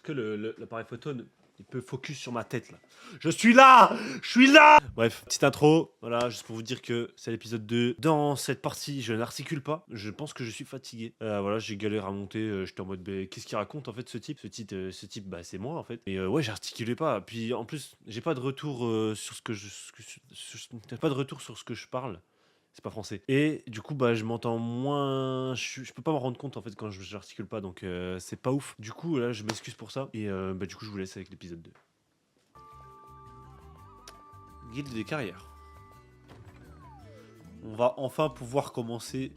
que l'appareil photo, il peut focus sur ma tête là. Je suis là. Bref, petite intro, voilà, juste pour vous dire que c'est l'épisode 2. Dans cette partie, je n'articule pas. Je pense que je suis fatigué. Voilà, j'ai galéré à monter. J'étais en mode, qu'est-ce qu'il raconte en fait ce type bah c'est moi en fait. Et ouais, j'articulais pas. Puis en plus, j'ai pas de retour sur ce que j'ai pas de retour sur ce que je parle. C'est pas français. Et du coup, bah, je m'entends moins. Je peux pas me rendre compte en fait quand j'articule pas, donc c'est pas ouf. Du coup, là, je m'excuse pour ça. Et bah, du coup, je vous laisse avec l'épisode 2. Guilde des carrières. On va enfin pouvoir commencer.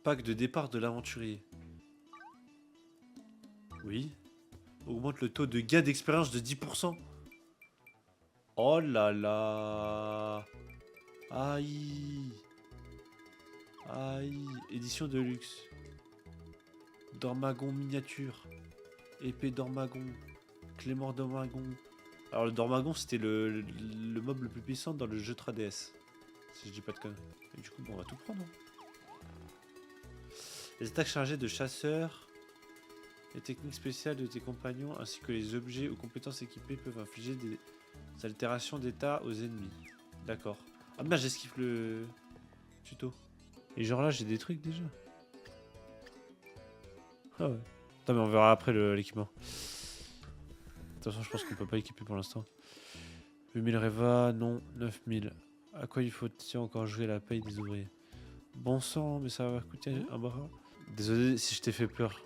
Pack de départ de l'aventurier. Oui. Augmente le taux de gain d'expérience de 10%. Oh là là. Aïe. Aïe. Édition de luxe. Dormagon miniature. Épée Dormagon. Clémor Dormagon. Alors le Dormagon c'était le mob le plus puissant dans le jeu 3DS. Si je dis pas de conneries. Et du coup bon, on va tout prendre. Les attaques chargées de chasseurs. Les techniques spéciales de tes compagnons ainsi que les objets ou compétences équipées peuvent infliger des altérations d'état aux ennemis. D'accord. Ah merde, j'esquive le tuto. Et genre là j'ai des trucs déjà. Ah ouais. Attends mais on verra après l'équipement. De toute façon je pense qu'on peut pas équiper pour l'instant. 8000 Reva, non. 9000. À quoi il faut-il encore jouer la paye des ouvriers? Bon sang, mais ça va coûter un bras. Désolé si je t'ai fait peur.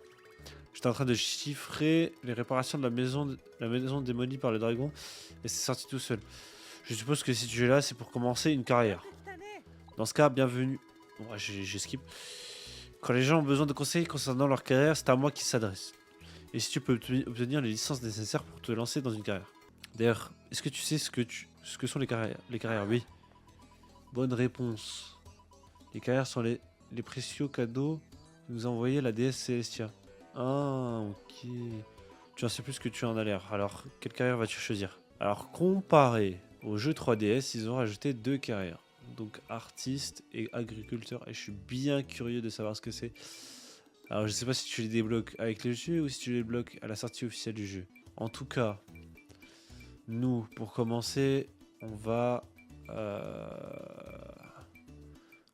J'étais en train de chiffrer les réparations de la maison démolie par le dragon et c'est sorti tout seul. Je suppose que si tu es là, c'est pour commencer une carrière. Dans ce cas, bienvenue. Ouais, j'ai skip. Quand les gens ont besoin de conseils concernant leur carrière, c'est à moi qu'ils s'adressent. Et si tu peux obtenir les licences nécessaires pour te lancer dans une carrière. D'ailleurs, est-ce que tu sais ce que sont les carrières? Les carrières, oui. Bonne réponse. Les carrières sont les précieux cadeaux que nous a envoyés la déesse Célestia. Ah, ok. Tu en sais plus que tu en as l'air. Alors, quelle carrière vas-tu choisir? Alors, comparé au jeu 3DS, ils ont rajouté 2 carrières. Donc, artiste et agriculteur. Et je suis bien curieux de savoir ce que c'est. Alors, je sais pas si tu les débloques avec le jeu ou si tu les débloques à la sortie officielle du jeu. En tout cas, nous, pour commencer, on va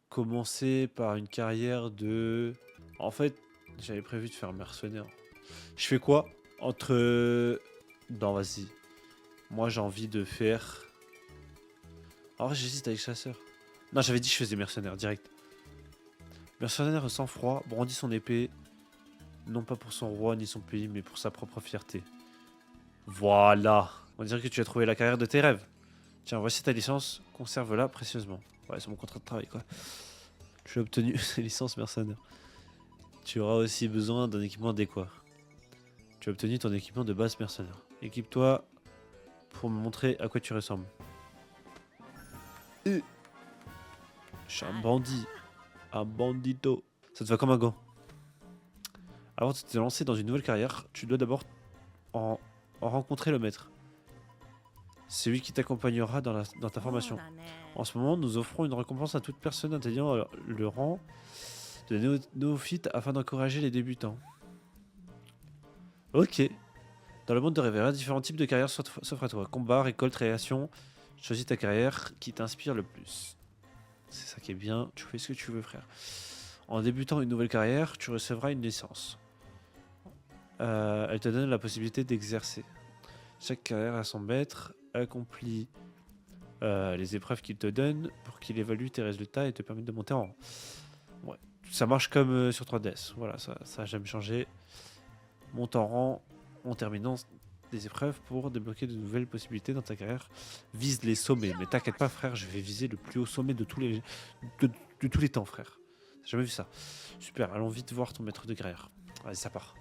commencer par une carrière de... En fait, j'avais prévu de faire mercenaire. Je fais quoi? Entre... Non, vas-y. Moi, j'ai envie de faire... En vrai, j'hésite avec chasseur. Non, j'avais dit que je faisais mercenaire, direct. Mercenaire sans froid, brandit son épée. Non pas pour son roi ni son pays, mais pour sa propre fierté. Voilà. On dirait que tu as trouvé la carrière de tes rêves. Tiens, voici ta licence. Conserve-la précieusement. Ouais, c'est mon contrat de travail, quoi. Tu as obtenu une licence mercenaire. Tu auras aussi besoin d'un équipement adéquat. Tu as obtenu ton équipement de base mercenaire. Équipe-toi pour me montrer à quoi tu ressembles. Je suis un bandit. Un bandito. Ça te va comme un gant. Avant de te lancer dans une nouvelle carrière, tu dois d'abord en rencontrer le maître. C'est lui qui t'accompagnera dans ta formation. En ce moment, nous offrons une récompense à toute personne atteignant le rang de néophyte afin d'encourager les débutants. Ok. Dans le monde de Révéra, différents types de carrières s'offrent à toi. Combat, récolte, création. Choisis ta carrière qui t'inspire le plus. C'est ça qui est bien. Tu fais ce que tu veux, frère. En débutant une nouvelle carrière, tu recevras une licence. Elle te donne la possibilité d'exercer. Chaque carrière a son maître. Accomplis les épreuves qu'il te donne pour qu'il évalue tes résultats et te permette de monter en rang. Ouais. Ça marche comme sur 3DS. Voilà, ça n'a jamais changé. Monte en rang en terminant des épreuves pour débloquer de nouvelles possibilités dans ta carrière. Vise les sommets. Mais t'inquiète pas, frère, je vais viser le plus haut sommet de tous les temps, frère. J'ai jamais vu ça. Super, allons vite voir ton maître de carrière. Allez, ça part.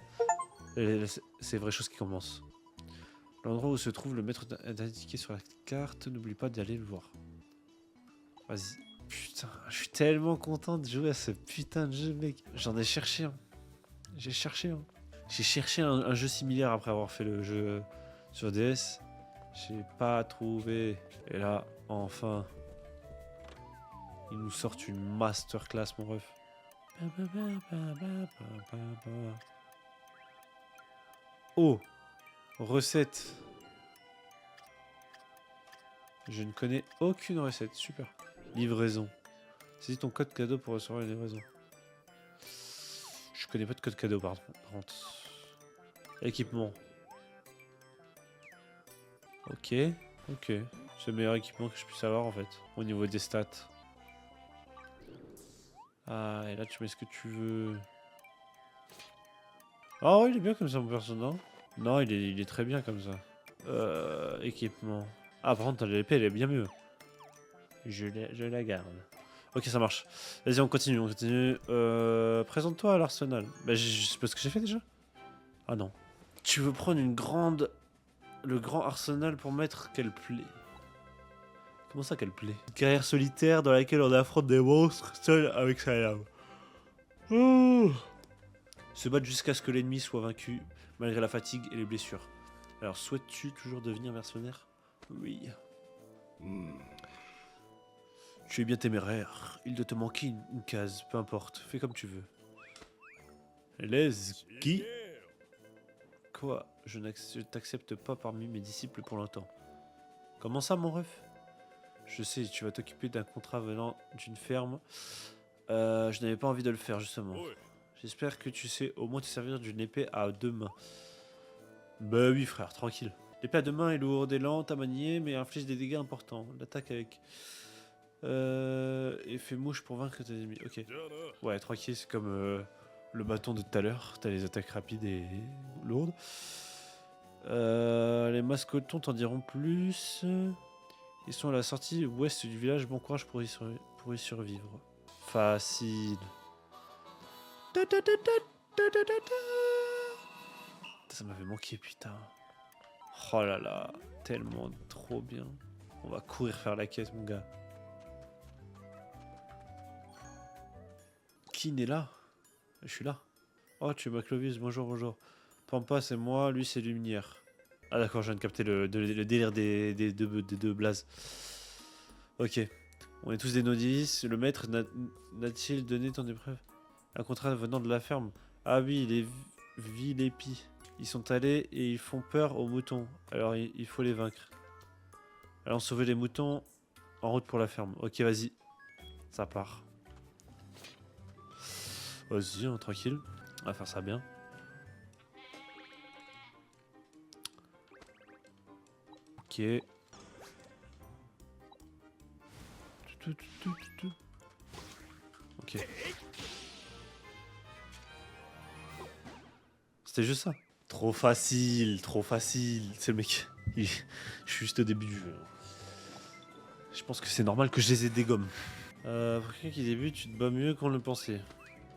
C'est vraie chose qui commence. L'endroit où se trouve le maître indiqué sur la carte, n'oublie pas d'aller le voir. Vas-y. Putain, je suis tellement content de jouer à ce putain de jeu, mec. J'en ai cherché un. J'ai cherché un jeu similaire après avoir fait le jeu sur DS. J'ai pas trouvé. Et là, enfin, ils nous sortent une masterclass, mon ref. Oh, recette. Je ne connais aucune recette. Super. Livraison. Saisis ton code cadeau pour recevoir une livraison. Je connais pas de code cadeau par contre. Équipement. Ok. Ok. C'est le meilleur équipement que je puisse avoir en fait. Au niveau des stats. Ah, et là tu mets ce que tu veux. Ah ouais, il est bien comme ça mon perso, non? Non, il est très bien comme ça. Équipement. Ah, par contre, l'épée, elle est bien mieux. Je la garde. Ok, ça marche. Vas-y, on continue, on continue. Présente-toi à l'arsenal. Bah, c'est pas ce que j'ai fait déjà. Ah non. Tu veux prendre le grand arsenal pour mettre quelle plaie? Comment ça, quelle plaie? Une carrière solitaire dans laquelle on affronte des monstres seul avec sa lame. Oh. Se battre jusqu'à ce que l'ennemi soit vaincu, malgré la fatigue et les blessures. Alors, souhaites-tu toujours devenir mercenaire? Oui. Tu es bien téméraire. Il doit te manquer une case, peu importe. Fais comme tu veux. Les qui? Quoi? Je t'accepte pas parmi mes disciples pour longtemps. Comment ça, mon ref? Je sais, tu vas t'occuper d'un contrat venant d'une ferme. Je n'avais pas envie de le faire, justement. J'espère que tu sais au moins te servir d'une épée à 2 mains. Bah oui, frère, tranquille. L'épée à 2 mains est lourde et lente à manier, mais inflige des dégâts importants. L'attaque avec... effet mouche pour vaincre tes ennemis. Ok. Ouais, tranquille, c'est comme le bâton de tout à l'heure. T'as les attaques rapides et lourdes. Les mascotons t'en diront plus. Ils sont à la sortie ouest du village. Bon courage pour y survivre. Facile. Ça m'avait manqué, putain. Oh là là, tellement trop bien. On va courir faire la quête, mon gars. Qui n'est là? Je suis là. Oh, tu es Maclovis, bonjour, bonjour. Pampa, c'est moi, lui, c'est Lumière. Ah d'accord, je viens de capter le délire des deux blazes. Ok. On est tous des novices. Le maître n'a-t-il donné ton épreuve? Un contrat venant de la ferme. Ah oui, les Vilépis. Ils sont allés et ils font peur aux moutons. Alors il faut les vaincre. Allons sauver les moutons en route pour la ferme. Ok, vas-y. Ça part. Vas-y, hein, tranquille. On va faire ça bien. Ok. Ok. C'était juste ça. Trop facile, trop facile. C'est le mec. Je suis juste au début du jeu. Je pense que c'est normal que je les ai dégommes. Pour quelqu'un qui débute, tu te bats mieux qu'on le pensait.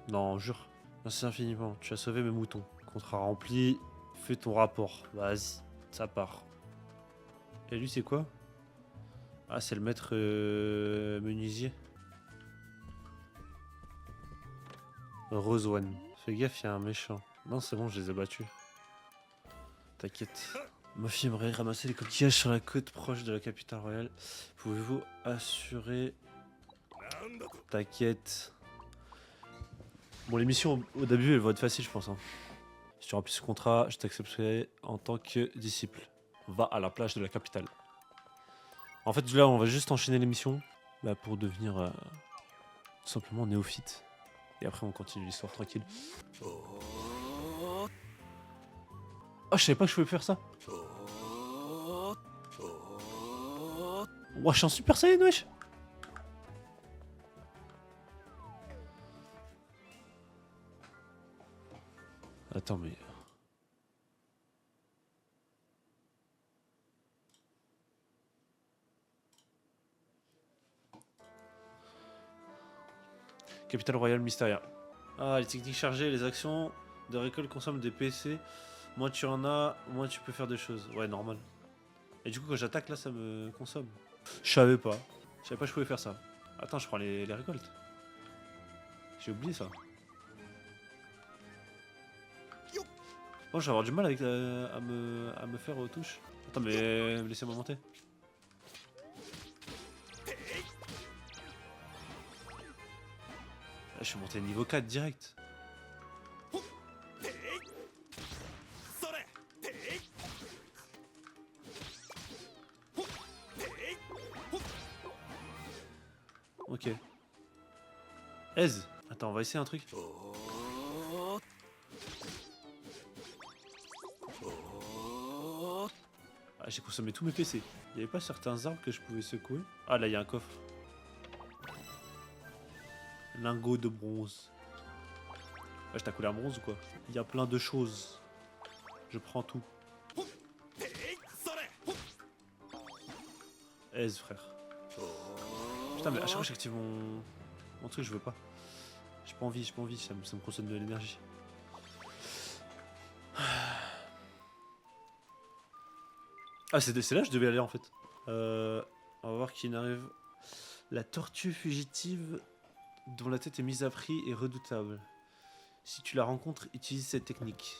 Non, jure. Merci infiniment. Tu as sauvé mes moutons. Contrat rempli. Fais ton rapport. Vas-y, ça part. Et lui, c'est quoi? Ah, c'est le maître menuisier. Roseone. Fais gaffe, il y a un méchant. Non, c'est bon, je les ai battus. T'inquiète. Ma fille aimerait ramasser les coquillages sur la côte proche de la capitale royale. Pouvez-vous assurer... T'inquiète. Bon, l'émission au début, elle va être facile, je pense. Hein. Si tu remplis ce contrat, je t'accepterai en tant que disciple. Va à la plage de la capitale. En fait, là, on va juste enchaîner l'émission pour devenir tout simplement néophyte. Et après, on continue l'histoire tranquille. Oh, je savais pas que je pouvais faire ça. Ouah, je suis en Super Saiyan, wesh. Attends, mais... Capitale Royale Mysteria. Ah, les techniques chargées, les actions de récolte consomment des PC. Moins tu en as, moins tu peux faire des choses. Ouais, normal. Et du coup, quand j'attaque, là, ça me consomme. Je savais pas. Je savais pas que je pouvais faire ça. Attends, je prends les récoltes. J'ai oublié ça. Bon, je vais avoir du mal avec à me faire aux touches. Attends, mais laissez-moi monter. Là, je suis monté niveau 4 direct. Aise. Attends, on va essayer un truc. Ah, j'ai consommé tous mes PC. Il n'y avait pas certains arbres que je pouvais secouer? Ah, là, il y a un coffre. Lingot de bronze. Ah, je t'ai coulé un bronze ou quoi? Il y a plein de choses. Je prends tout. Aise, frère. Putain, mais à chaque fois que j'active mon truc, je veux pas. J'ai pas envie, ça me consomme de l'énergie. Ah, c'est là que je devais aller en fait. On va voir qui n'arrive. La tortue fugitive dont la tête est mise à prix est redoutable. Si tu la rencontres, utilise cette technique.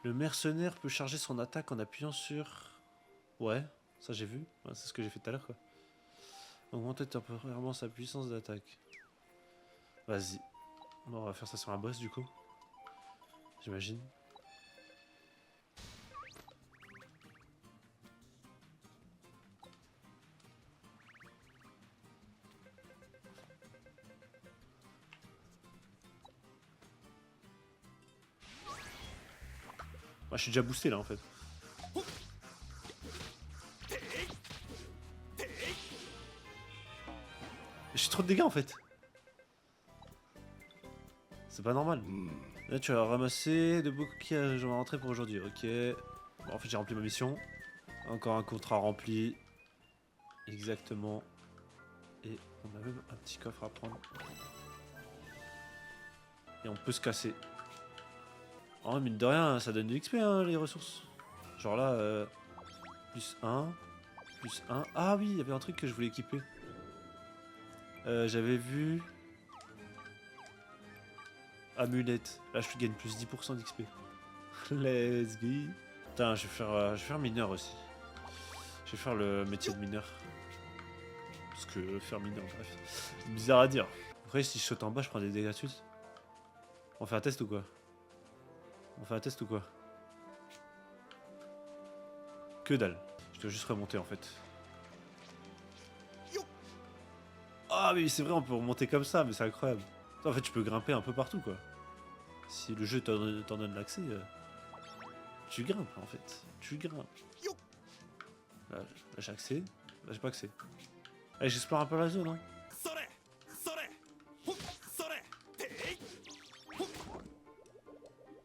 Le mercenaire peut charger son attaque en appuyant sur... Ouais, ça j'ai vu. Ouais, c'est ce que j'ai fait tout à l'heure quoi. Augmenter temporairement sa puissance d'attaque. Vas-y. Bon, on va faire ça sur un boss du coup. J'imagine. Moi, je suis déjà boosté là en fait. J'ai trop de dégâts en fait. C'est pas normal. Là, tu as ramassé de beaux coquillages. On va rentrer pour aujourd'hui. Ok. Bon, en fait, j'ai rempli ma mission. Encore un contrat rempli. Exactement. Et on a même un petit coffre à prendre. Et on peut se casser. Oh, mine de rien, ça donne de l'XP hein, les ressources. Genre là, plus 1. Plus 1. Ah oui, il y avait un truc que je voulais équiper. J'avais vu... Amulette. Là, je gagne plus 10% d'XP. Let's go. Putain, je vais faire mineur aussi. Je vais faire le métier de mineur. Parce que faire mineur, bref. C'est bizarre à dire. Après, si je saute en bas, je prends des dégâts de suite. On fait un test ou quoi? On fait un test ou quoi? Que dalle. Je dois juste remonter en fait. Ah mais c'est vrai, on peut remonter comme ça, mais c'est incroyable. En fait, tu peux grimper un peu partout quoi. Si le jeu t'en donne l'accès, tu grimpes en fait. Tu grimpes. Là j'ai accès. Là j'ai pas accès. Allez, j'explore un peu la zone hein.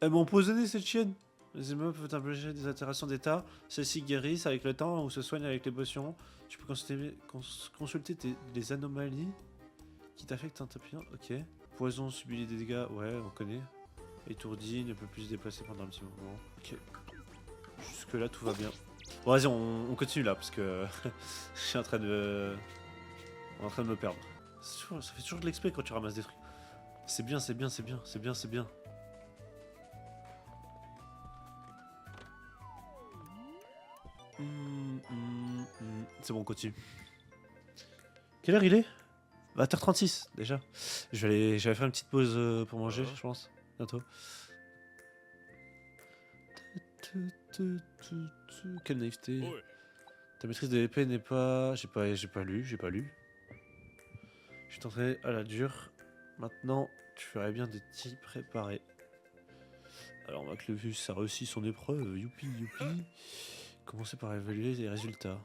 Elles m'ont empoisonné cette chienne. Les immeubles peuvent impliquer des altérations d'état. Celles-ci guérissent avec le temps ou se soignent avec les potions. Tu peux consulter les anomalies qui t'affectent en t'appuyant. Ok. Poison subit des dégâts. Ouais, on connaît. Étourdi, ne peut plus se déplacer pendant un petit moment. Ok. Jusque là, tout va bien. Bon, vas-y, on continue là parce que je suis en train de... On est en train de me perdre. Ça fait toujours de l'XP quand tu ramasses des trucs. C'est bien, c'est bien, c'est bien, c'est bien, c'est bien. C'est bon, on continue. Quelle heure il est? 20h36 déjà. Je vais faire une petite pause pour manger, je pense. Bientôt. Quelle naïveté. Ta maîtrise de l'épée n'est pas... J'ai pas lu. Je suis entré à la dure. Maintenant, tu ferais bien de t'y préparer. Alors, on voit que le Vus a réussi son épreuve. Youpi, youpi. Commencez par évaluer les résultats.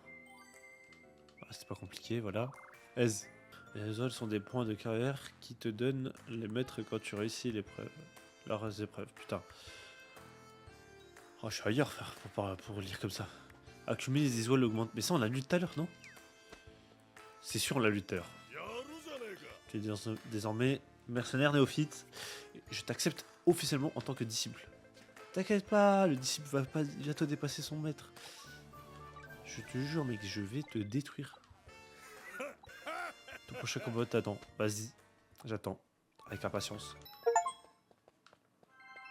Ah, c'est pas compliqué, voilà. Aise. Les résultats sont des points de carrière qui te donnent les maîtres quand tu réussis l'épreuve. Leurs épreuves, putain. Oh, je suis ailleurs, frère, pour lire comme ça. Accumuler les visuels augmente. Mais ça, on l'a lu tout à l'heure, non? C'est sûr, on l'a lu tout à l'heure. Tu es désormais mercenaire néophyte. Je t'accepte officiellement en tant que disciple. T'inquiète pas, le disciple va bientôt dépasser son maître. Je te jure, mec, je vais te détruire. Ton prochain combat t'attend. Vas-y, j'attends. Avec impatience.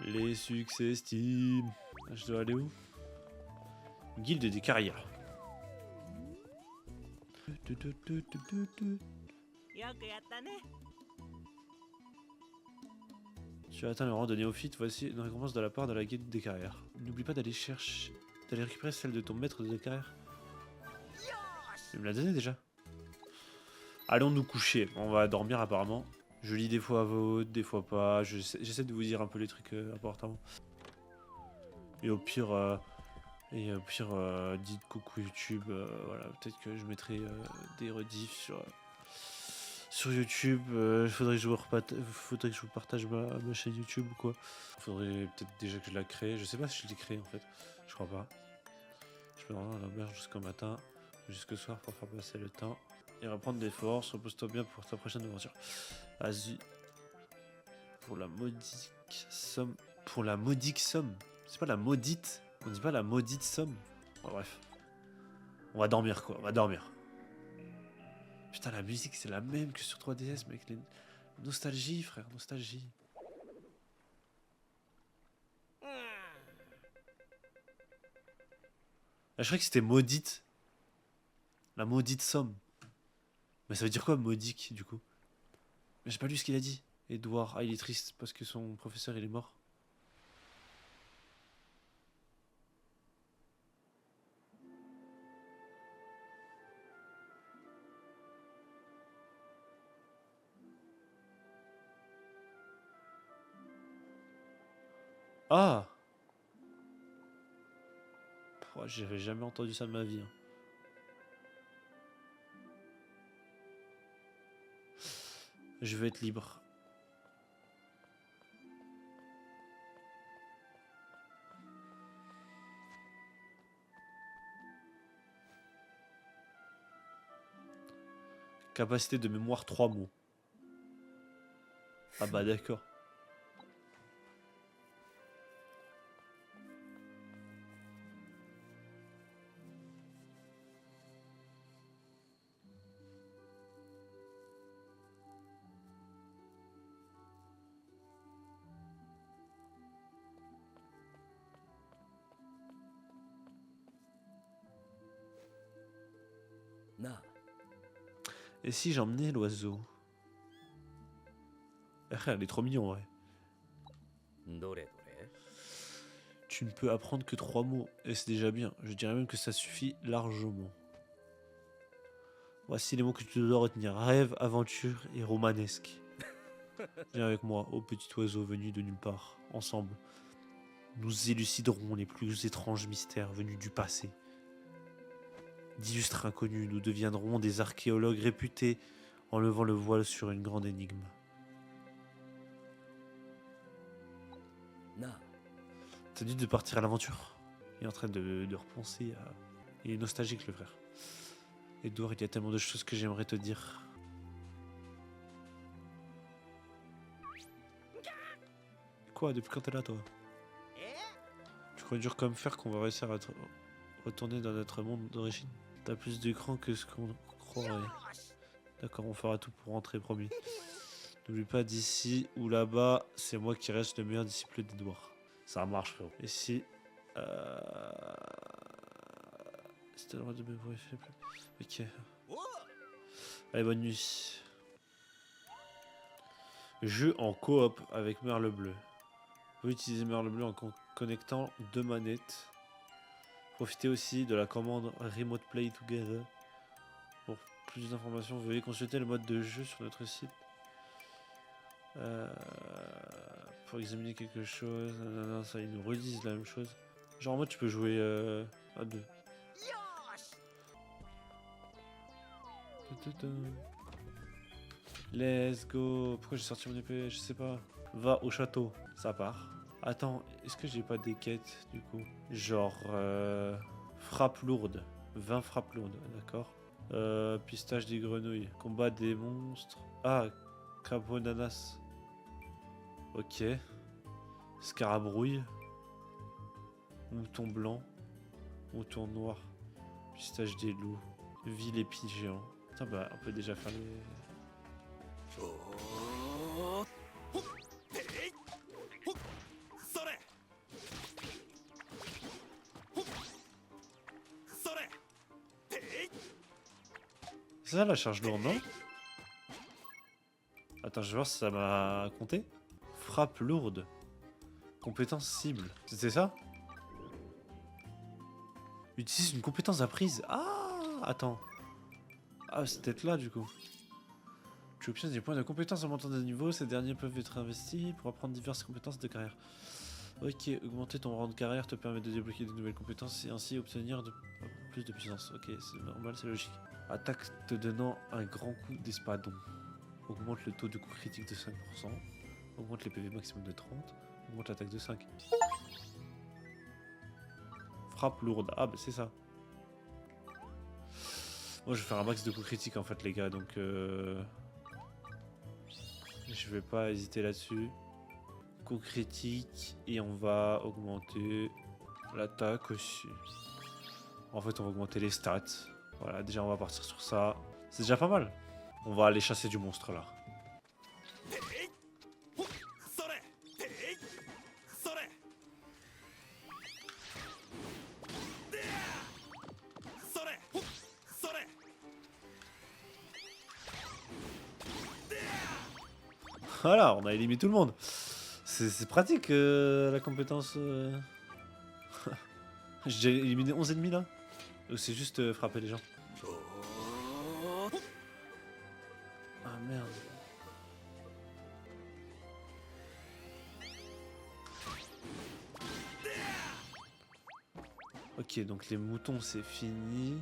Les succès Steam. Je dois aller où? Guilde des carrières. Tu as atteint le rang de néophyte, voici une récompense de la part de la guilde des carrières. N'oublie pas d'aller récupérer celle de ton maître de carrière. Il me l'a donné déjà. Allons nous coucher. On va dormir apparemment. Je lis des fois à voix haute, des fois pas. J'essaie de vous dire un peu les trucs importants. Et au pire, dites coucou YouTube. Voilà, peut-être que je mettrai des rediffs sur YouTube. Faudrait que je vous partage ma chaîne YouTube ou quoi. Faudrait peut-être déjà que je la crée. Je sais pas si je l'ai créée en fait. Je crois pas. Je peux vraiment la l'auberge jusqu'au matin, jusqu'au soir pour faire passer le temps. Et reprendre des forces. Repose-toi bien pour ta prochaine aventure. Vas-y. Pour la modique somme. Pour la modique somme. C'est pas la maudite. On dit pas la maudite somme. Bon, bref. On va dormir quoi. On va dormir. Putain, la musique c'est la même que sur 3DS, mec. Nostalgie, frère. Nostalgie. Ah, je croyais que c'était maudite. La maudite somme. Mais ça veut dire quoi, maudique, du coup? Mais j'ai pas lu ce qu'il a dit. Edouard, ah il est triste parce que son professeur il est mort. Ah! J'avais jamais entendu ça de ma vie. Hein. Je veux être libre. Capacité de mémoire 3 mots. Ah bah d'accord. Et si j'emmenais l'oiseau? Elle est trop mignon, ouais. Tu ne peux apprendre que 3 mots, et c'est déjà bien. Je dirais même que ça suffit largement. Voici les mots que tu dois retenir. Rêve, aventure et romanesque. Viens avec moi, ô petit oiseau venu de nulle part. Ensemble, nous éluciderons les plus étranges mystères venus du passé. D'illustres inconnus, nous deviendrons des archéologues réputés en levant le voile sur une grande énigme. T'as dit de partir à l'aventure. Il est en train de repenser à... Il est nostalgique le frère. Edouard, il y a tellement de choses que j'aimerais te dire. Quoi, depuis quand t'es là toi? Tu crois dur comme fer qu'on va réussir à retourner dans notre monde d'origine? T'as plus d'écran que ce qu'on croirait. D'accord, on fera tout pour rentrer, promis. N'oublie pas, d'ici ou là-bas, c'est moi qui reste le meilleur disciple d'Edouard. Ça marche, frérot. Et si... Si t'as le droit de me voir faible... Ok. Allez, bonne nuit. Jeu en coop avec Merle Bleu. Vous pouvez utiliser Merle Bleu en connectant 2 manettes. Profitez aussi de la commande Remote Play Together. Pour plus d'informations, veuillez consulter le mode de jeu sur notre site. Pour examiner quelque chose. Non, ça, ils nous redisent la même chose. Genre en mode tu peux jouer à 2. Let's go. Pourquoi j'ai sorti mon épée? Je sais pas. Va au château. Ça part. Attends, est-ce que j'ai pas des quêtes du coup? Genre frappe lourde. 20 frappes lourdes, d'accord. Pistage des grenouilles. Combat des monstres. Ah, crapaud d'ananas. Ok. Scarabrouille. Mouton blanc. Mouton noir. Pistage des loups. Ville épis géant. Putain, bah, on peut déjà faire les... C'est ça la charge lourde, non? Attends, je vais voir si ça m'a compté. Frappe lourde. Compétence cible. C'était ça? Utilise une compétence apprise. Ah, attends. Ah, c'est peut-être là du coup. Tu obtiens des points de compétences en montant de niveau. Ces derniers peuvent être investis pour apprendre diverses compétences de carrière. Ok, augmenter ton rang de carrière te permet de débloquer de nouvelles compétences et ainsi obtenir plus de puissance. Ok, c'est normal, c'est logique. Attaque te donnant un grand coup d'espadon. Augmente le taux de coup critique de 5%. Augmente les PV maximum de 30. Augmente l'attaque de 5. Frappe lourde. Ah bah c'est ça. Moi je vais faire un max de coups critiques en fait les gars, donc je vais pas hésiter là-dessus. Coup critique et on va augmenter l'attaque aussi. En fait on va augmenter les stats. Voilà, déjà on va partir sur ça. C'est déjà pas mal. On va aller chasser du monstre là. Voilà, on a éliminé tout le monde. C'est pratique la compétence. J'ai éliminé 11 ennemis là. Ou c'est juste frapper les gens. Ah merde. Ok, donc les moutons c'est fini.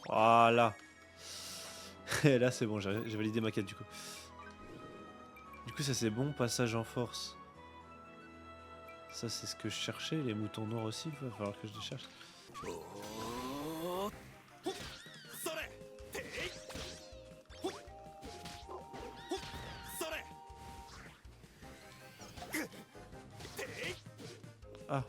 Voilà. Et là c'est bon, j'ai validé ma quête du coup. Du coup ça c'est bon, passage en force. Ça c'est ce que je cherchais, les moutons noirs aussi, il va falloir que je les cherche. Ah.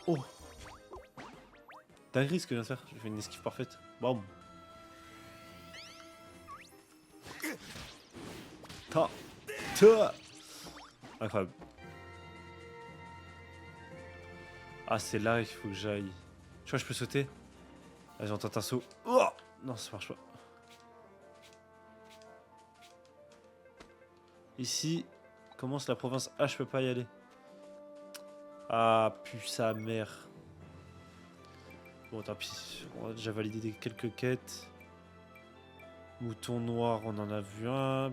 Oh. Dinguerie ce que je viens de faire, j'ai fait une esquive parfaite. Bam. Ta. Ta. Incroyable. Ah c'est là il faut que j'aille. Tu vois je peux sauter. Ah, j'entends un saut. Oh non ça marche pas. Ici commence la province A, je peux pas y aller. Ah pu sa mère. Bon tant pis, on a déjà validé quelques quêtes. Mouton noir on en a vu un.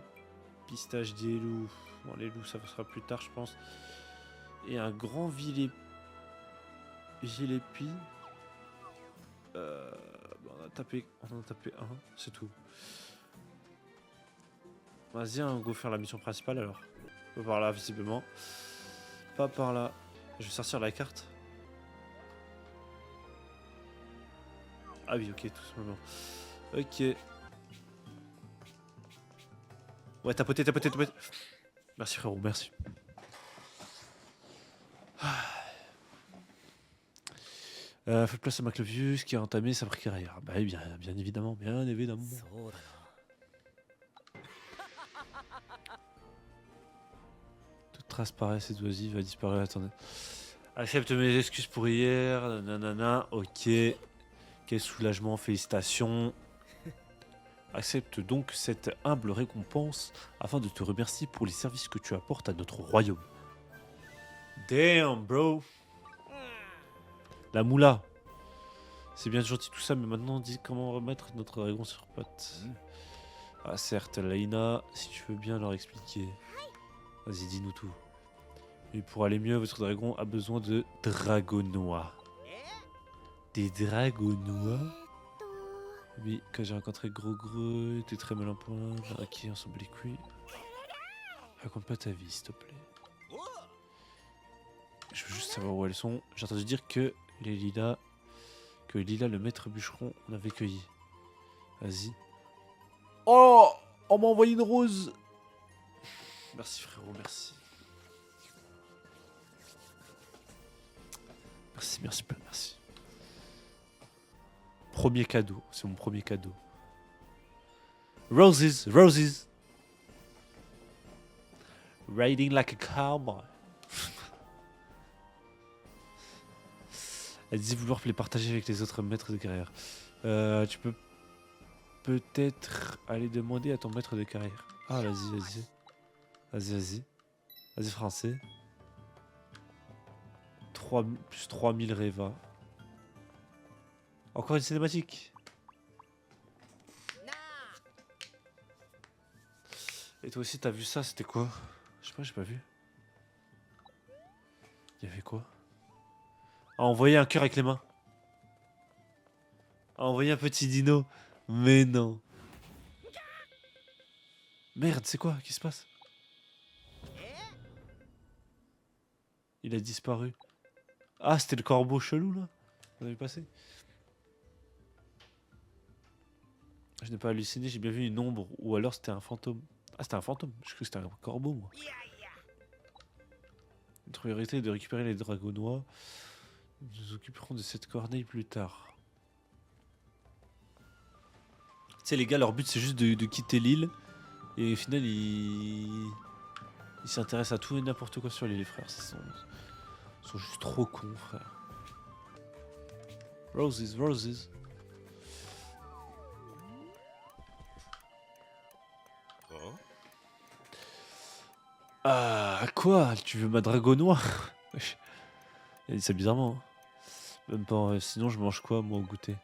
Pistache des loups. Bon les loups ça sera plus tard je pense. Et un grand Villépi. On en a tapé un, c'est tout. Vas-y, on go faire la mission principale alors. Pas par là, visiblement. Pas par là. Je vais sortir la carte. Ah oui, ok, tout simplement. Ok. Ouais, tapoter. Merci frérot, merci. Faites place à Maclovius qui a entamé sa carrière. Bah oui, bien évidemment. Toute trace paresse et oisive va disparaître. Attendez. Accepte mes excuses pour hier. Nanana. Ok. Quel soulagement. Félicitations. Accepte donc cette humble récompense afin de te remercier pour les services que tu apportes à notre royaume. Damn, bro. La moula. C'est bien gentil tout ça, mais maintenant dis comment remettre notre dragon sur pattes. Ah certes, Laina, si tu veux bien leur expliquer. Vas-y, dis-nous tout. Et pour aller mieux, votre dragon a besoin de dragonois. Des dragonois? Oui, quand j'ai rencontré Gros, t'es très mal en point. Ok, on s'en bat les couilles. Raconte pas ta vie, s'il te plaît. Je veux juste savoir où elles sont. J'ai entendu dire que les lilas... Que Lila, le maître bûcheron, on avait cueilli. Vas-y. Oh, on m'a envoyé une rose. Merci frérot, merci. Merci. Premier cadeau, c'est mon premier cadeau. Roses. Riding like a cowboy. Elle dit vouloir les partager avec les autres maîtres de carrière. Tu peux peut-être aller demander à ton maître de carrière. Ah, vas-y, vas-y. Vas-y, vas-y. Vas-y, français. 3, plus 3000 Reva. Encore une cinématique. Et toi aussi, t'as vu ça? C'était quoi? Je sais pas, j'ai pas vu. Il y avait quoi? Ah, envoyer un cœur avec les mains. Ah, envoyer un petit dino. Mais non. Merde, c'est quoi? Qu'est-ce qui se passe? Il a disparu. Ah, c'était le corbeau chelou, là? On avait passé. Je n'ai pas halluciné, j'ai bien vu une ombre. Ou alors c'était un fantôme. Ah, c'était un fantôme. Je crois que c'était un corbeau, moi. Notre priorité est de récupérer les dragonnois. Nous nous occuperons de cette corneille plus tard. Tu sais, les gars, leur but c'est juste de quitter l'île. Et au final, ils s'intéressent à tout et n'importe quoi sur l'île, les frères. Ils sont juste trop cons, frère. Roses, roses. Ah, quoi? Tu veux ma dragonnois? Il a dit ça bizarrement. Hein. Même pas. Sinon, je mange quoi, moi, au goûter?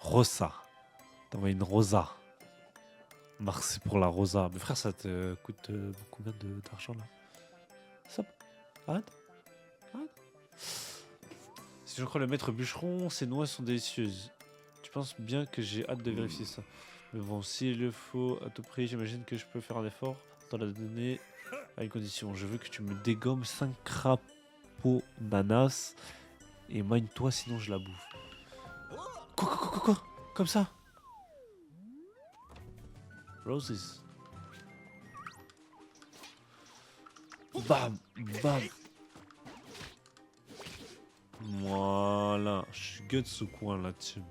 Rosa. T'as envoyé une rosa. Merci pour la rosa. Mais frère, ça te coûte combien d'argent là? Stop. Arrête. Arrête. Si je crois le maître bûcheron, ces noix sont délicieuses. Tu penses bien que j'ai hâte de vérifier ça. Mais bon, s'il le faut à tout prix, j'imagine que je peux faire un effort dans la donner à une condition. Je veux que tu me dégommes 5 crapauds nanas et mine-toi, sinon je la bouffe. Quoi? Comme ça? Roses. Bam, bam. Voilà, je guette ce coin là, dessus.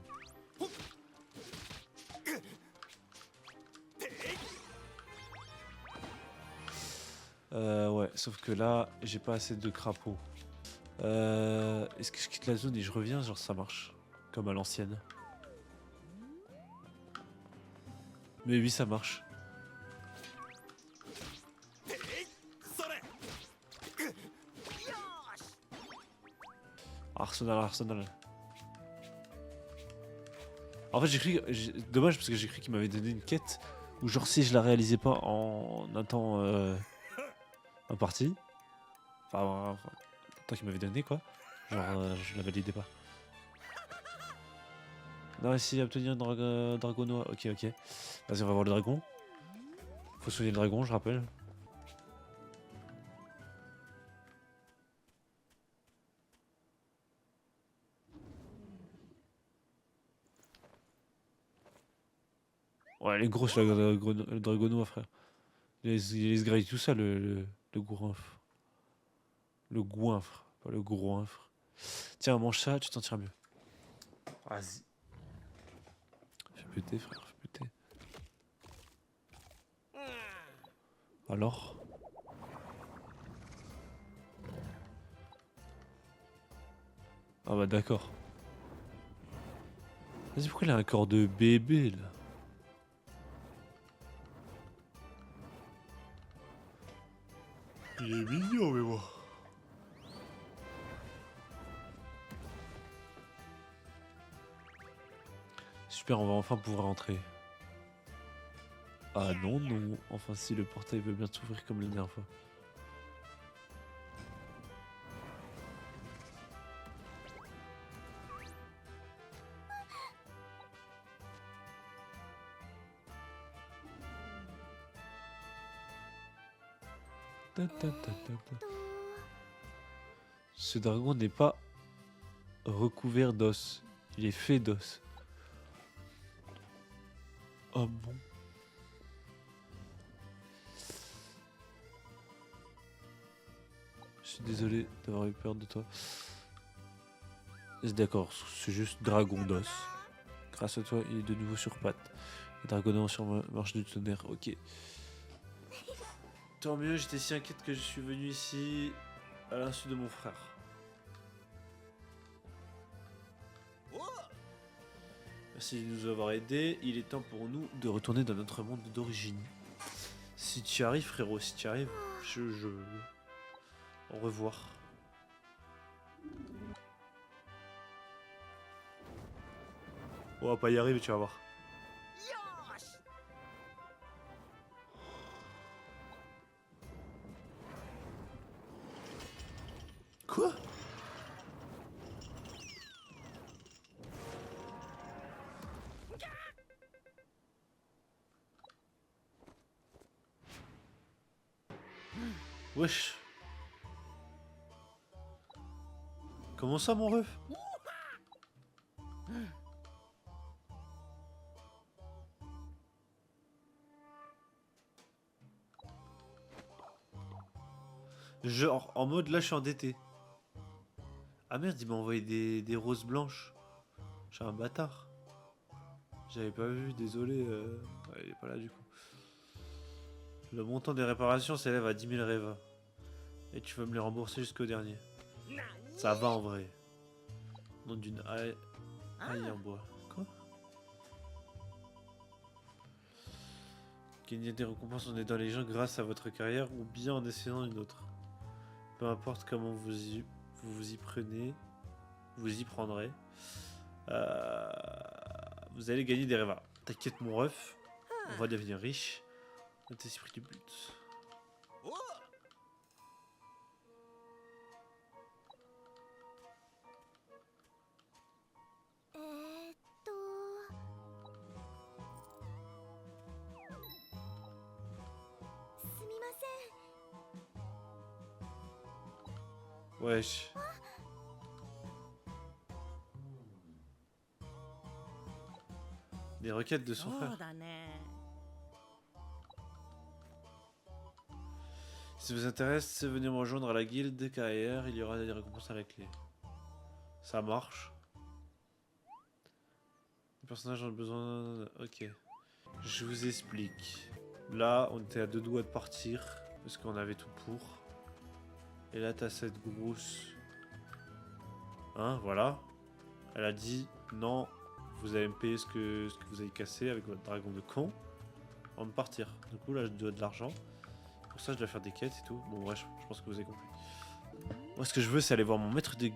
Ouais, sauf que là, j'ai pas assez de crapauds. Est-ce que je quitte la zone et je reviens? Genre, ça marche. Comme à l'ancienne. Mais oui, ça marche. Arsenal, Arsenal. En fait, j'ai cru. Dommage parce que j'ai cru qu'il m'avait donné une quête où, genre, si je la réalisais pas en un temps imparti. Enfin, le temps qu'il m'avait donné, quoi. Genre, je la validais pas. Non, ici, obtenir un dragonnois. Ok, ok. Vas-y, on va voir le dragon. Faut soigner le dragon, je rappelle. Ouais, elle est grosse, le dragonnois, frère. Il se graille tout ça, le goinfre. Le goinfre, pas le goinfre. Tiens, mange ça, tu t'en tires mieux. Vas-y. Fais péter, frère, fais péter. Alors? Ah bah d'accord. Vas-y, pourquoi il a un corps de bébé, là? Il est mignon, mais bon. Super, on va enfin pouvoir entrer. Ah non, non. Enfin, si le portail veut bien s'ouvrir comme la dernière fois. Ce dragon n'est pas recouvert d'os. Il est fait d'os. Ah bon? Je suis désolé d'avoir eu peur de toi. D'accord, c'est juste dragon d'os. Grâce à toi, il est de nouveau sur pattes. Le dragonnement sur marche du tonnerre, ok. Tant mieux, j'étais si inquiète que je suis venu ici à l'insu de mon frère. Merci de nous avoir aidés. Il est temps pour nous de retourner dans notre monde d'origine. Si tu y arrives, frérot, si tu y arrives, je... Au revoir. On va pas y arriver, tu vas voir. Quoi? Wesh. Comment ça, mon ref? Genre, en mode là, je suis endetté. Ah merde, il m'a envoyé des roses blanches. Je suis un bâtard. J'avais pas vu, désolé. Ouais, il est pas là du coup. Le montant des réparations s'élève à 10 000 Reva. Et tu vas me les rembourser jusqu'au dernier. Ça va en vrai. Nom d'une haie en bois. Quoi? Gagner des récompenses en aidant les gens grâce à votre carrière ou bien en essayant une autre. Peu importe comment vous y prenez, vous y prendrez. Vous allez gagner des Reva. T'inquiète mon ref, on va devenir riche. Notre esprit du but. Wesh. Des requêtes de son frère. Si ça vous intéresse, venez me rejoindre à la guilde carrière, il y aura des récompenses à la clé. Ça marche. Les personnages ont besoin... Ok. Je vous explique. Là, on était à deux doigts de partir, parce qu'on avait tout pour. Et là, t'as cette grosse... Hein, voilà. Elle a dit, non, vous allez me payer ce que vous avez cassé avec votre dragon de con. On va partir. Du coup, là, je dois de l'argent. Pour ça, je dois faire des quêtes et tout. Bon, ouais, je pense que vous avez compris. Moi, ce que je veux, c'est aller voir mon maître de...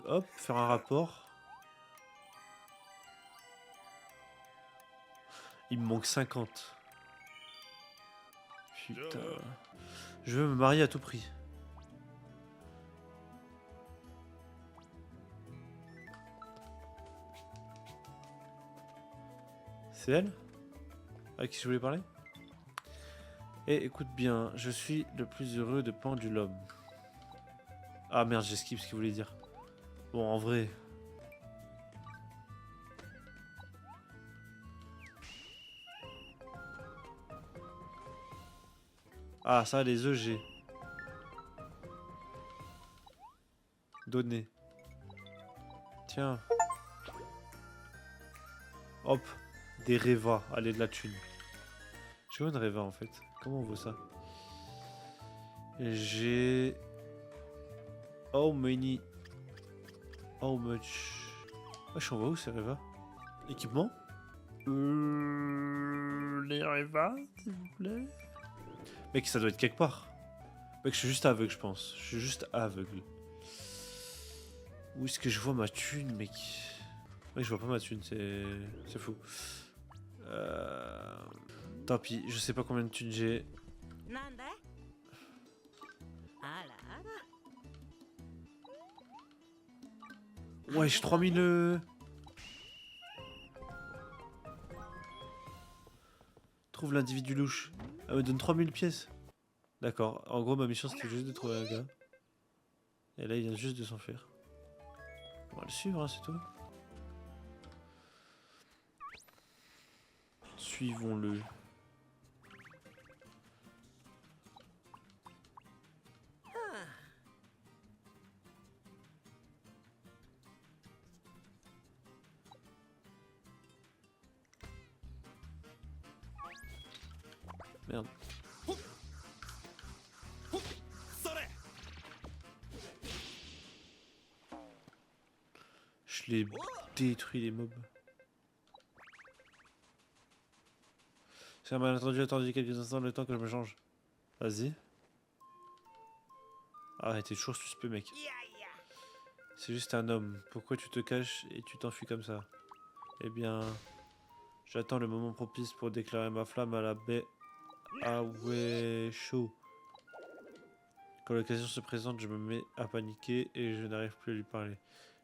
Hop, faire un rapport. Il me manque 50. Putain. Je veux me marier à tout prix. C'est elle? À qui je voulais parler? Et écoute bien, je suis le plus heureux de Pendulum. Ah merde, j'ai skip ce qu'il voulait dire. Bon, en vrai... Ah, ça, les œufs, j'ai. Donné. Tiens. Hop. Des Reva. Allez, de la thune. J'ai une Reva, en fait. Comment on voit ça? J'ai... How many... How much... Wesh, on va où, ces Reva? Équipement? Les Reva, s'il vous plaît? Mec, ça doit être quelque part. Mec, je suis juste aveugle, je pense. Je suis juste aveugle. Où est-ce que je vois ma thune, mec? Mec, je vois pas ma thune, c'est fou. Tant pis, je sais pas combien de thunes j'ai. Ouais, j'ai 3000... Trouve l'individu louche. Elle me donne 3000 pièces. D'accord. En gros, ma mission, c'était juste de trouver un gars. Et là, il vient juste de s'enfuir. On va le suivre, hein, c'est tout. Suivons-le. Merde. Je les détruis les mobs. J'ai un malentendu, attendu quelques instants le temps que je me change. Vas-y. Ah, t'es toujours suspect, mec. C'est juste un homme. Pourquoi tu te caches et tu t'enfuis comme ça? Eh bien, j'attends le moment propice pour déclarer ma flamme à la baie Awesho. Quand l'occasion se présente, je me mets à paniquer et je n'arrive plus à lui parler.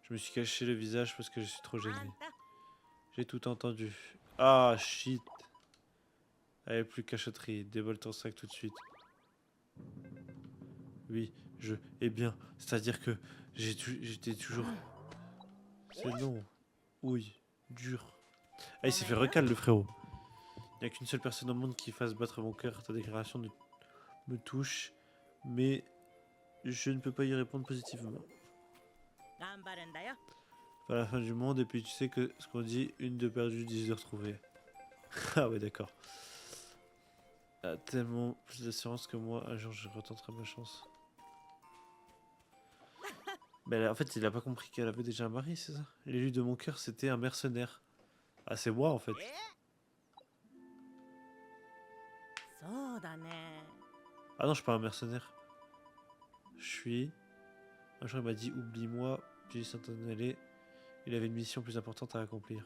Je me suis caché le visage parce que je suis trop gêné. J'ai tout entendu. Ah, shit. Allez, plus cachotterie. Dévoile ton sac tout de suite. Oui, eh bien, c'est-à-dire que j'étais toujours... C'est long. Oui, dur. Ah, il s'est fait recal, le frérot. Il n'y a qu'une seule personne au monde qui fasse battre mon cœur. Ta déclaration me touche, mais je ne peux pas y répondre positivement. Pas la fin du monde, et puis tu sais que ce qu'on dit, une de perdue, 10 de retrouvée. Ah ouais, d'accord. Ah, tellement plus d'assurance que moi, un jour je retenterai ma chance. Mais en fait, il a pas compris qu'elle avait déjà un mari, c'est ça? L'élu de mon cœur, c'était un mercenaire. Ah, c'est moi en fait. Ah non, je suis pas un mercenaire. Je suis... Un jour, il m'a dit oublie-moi, puis il s'en allé. Il avait une mission plus importante à accomplir.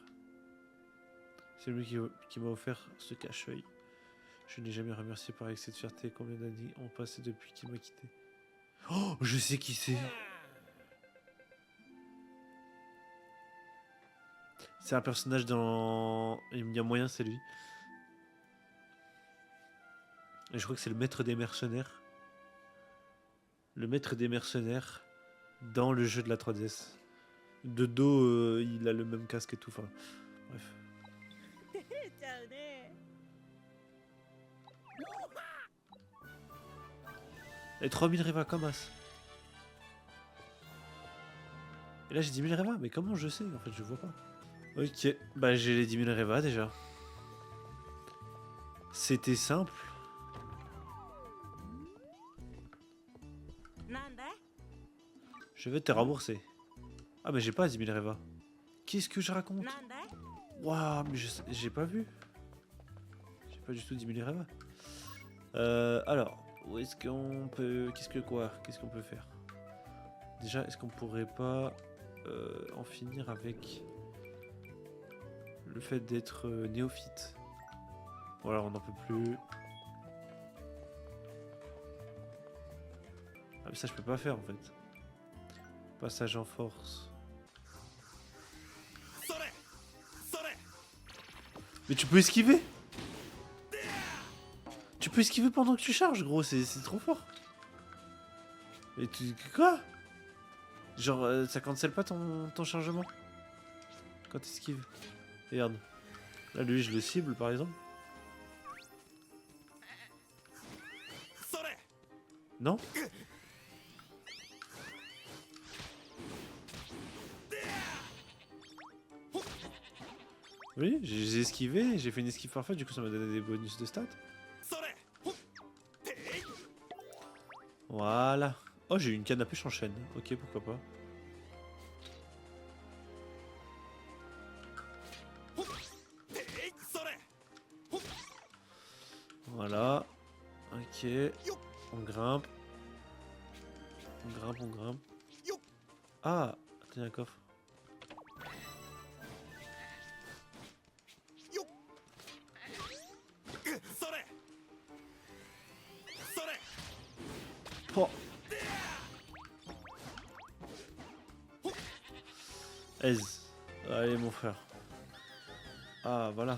C'est lui qui m'a offert ce cache-œil. Je n'ai jamais remercié par excès de fierté. Combien d'années ont passé depuis qu'il m'a quitté? Oh, je sais qui c'est. C'est un personnage dans... Il y a moyen, c'est lui. Et je crois que c'est le maître des mercenaires. Le maître des mercenaires dans le jeu de la 3DS. De dos, il a le même casque et tout. Enfin, bref. Et 3000 Reva comme as. Et là j'ai 10 000 Reva, mais comment je sais? En fait, je vois pas. Ok, bah j'ai les 10 000 Reva déjà. C'était simple. Je vais te rembourser. Ah, mais j'ai pas 10 000 Reva. Qu'est-ce que je raconte? Waouh, mais j'ai pas vu. J'ai pas du tout 10 000 Reva. Alors, où est-ce qu'on peut... Qu'est-ce qu'on peut faire? Déjà, est-ce qu'on pourrait pas en finir avec le fait d'être néophyte? Voilà, on n'en peut plus. Ah, mais ça, je peux pas faire en fait. Passage en force. Mais tu peux esquiver? Tu peux esquiver pendant que tu charges, gros, c'est trop fort. Et tu... Quoi? Genre, ça cancelle pas ton chargement quand tu esquives. Regarde. Là, lui, je le cible, par exemple. Non? Oui, j'ai esquivé, j'ai fait une esquive parfaite, du coup ça m'a donné des bonus de stats. Voilà. Oh, j'ai eu une canne à pêche en chaîne. Ok, pourquoi pas. Voilà. Ok. On grimpe. On grimpe, on grimpe. Ah, attends, il y a un coffre. Oh. Aise. Allez, mon frère. Ah, voilà.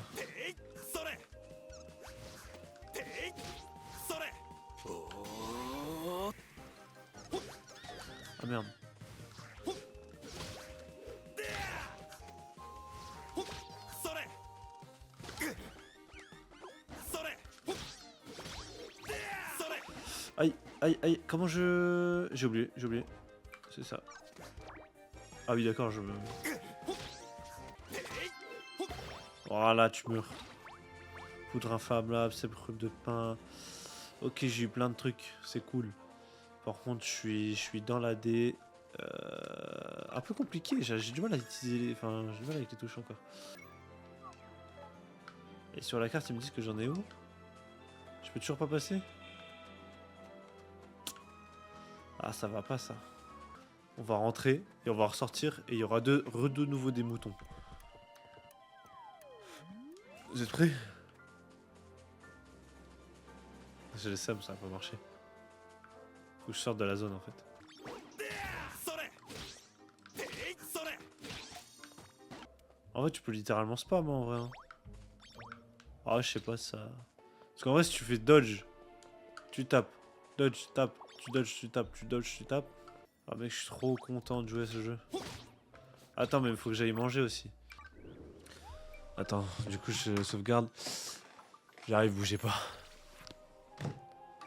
Ah, merde. Aïe, aïe, aïe, comment je... J'ai oublié. C'est ça. Ah oui, d'accord, je... Voilà, tu meurs. Poudre inflammable, c'est brûle de pain. Ok, j'ai eu plein de trucs, c'est cool. Par contre, je suis dans la D. Un peu compliqué, j'ai du mal à utiliser enfin j'ai du mal avec les touches encore. Et sur la carte ils me disent que j'en ai où? Je peux toujours pas passer? Ah ça va pas ça. On va rentrer et on va ressortir et il y aura de nouveau des moutons. Vous êtes prêts? J'ai le seum, ça va pas marcher. Faut que je sorte de la zone en fait. En vrai tu peux littéralement spam en vrai. Hein. Ah je sais pas ça. Parce qu'en vrai si tu fais dodge, tu tapes, dodge, tape, tu dodge, tu tapes, tu dodge, tu tapes. Ah mec je suis trop content de jouer à ce jeu. Attends mais il faut que j'aille manger aussi. Attends, du coup je sauvegarde. J'arrive, bougez pas.